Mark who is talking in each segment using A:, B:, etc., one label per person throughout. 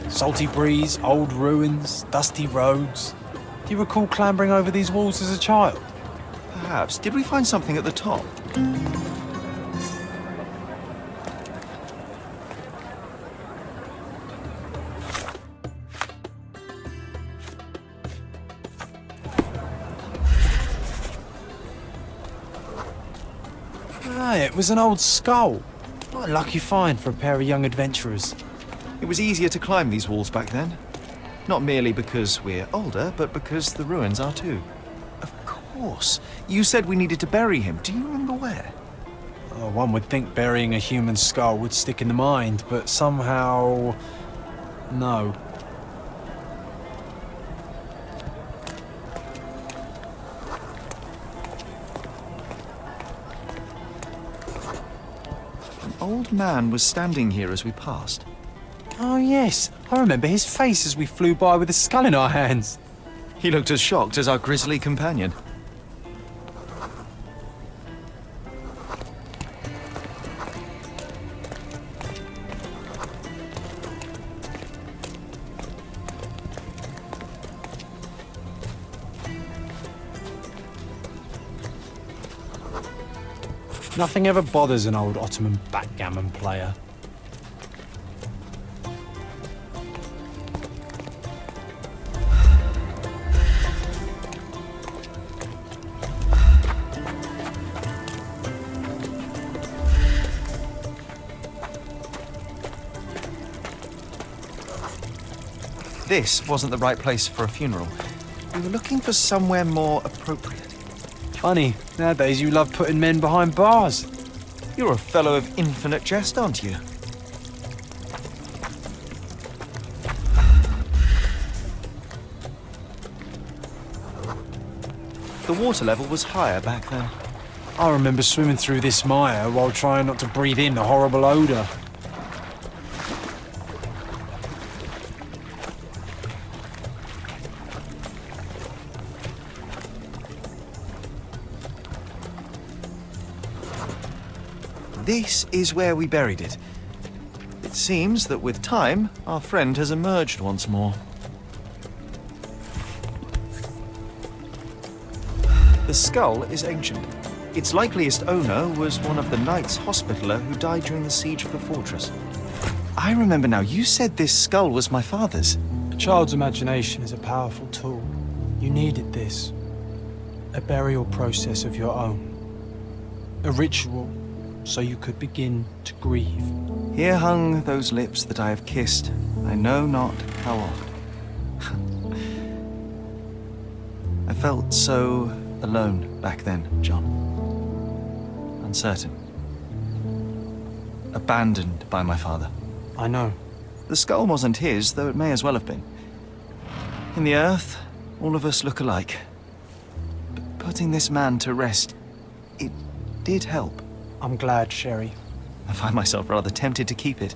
A: Salty breeze, old ruins, dusty roads. Do you recall clambering over these walls as a child?
B: Perhaps. Did we find something at the top?
A: Ah, it was an old skull. What a lucky find for a pair of young adventurers.
B: It was easier to climb these walls back then. Not merely because we're older, but because the ruins are too. Of course. You said we needed to bury him. Do you remember where?
A: Oh, one would think burying a human skull would stick in the mind, but somehow... no.
B: An old man was standing here as we passed.
A: Oh, yes. I remember his face as we flew by with a skull in our hands.
B: He looked as shocked as our grisly companion.
A: Nothing ever bothers an old Ottoman backgammon player.
B: This wasn't the right place for a funeral. We were looking for somewhere more appropriate.
A: Funny, nowadays you love putting men behind bars.
B: You're a fellow of infinite jest, aren't you? The water level was higher back then.
A: I remember swimming through this mire while trying not to breathe in the horrible odour.
B: This is where we buried it. It seems that with time, our friend has emerged once more. The skull is ancient. Its likeliest owner was one of the Knights Hospitaller who died during the siege of the fortress. I remember now, you said this skull was my father's.
A: A child's imagination is a powerful tool. You needed this. A burial process of your own. A ritual, so you could begin to grieve.
B: Here hung those lips that I have kissed, I know not how oft. I felt so alone back then, John. Uncertain. Abandoned by my father.
A: I know.
B: The skull wasn't his, though it may as well have been. In the earth, all of us look alike. But putting this man to rest, it did help.
A: I'm glad, Sherry.
B: I find myself rather tempted to keep it.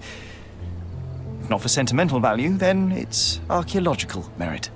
B: If not for sentimental value, then it's archaeological merit.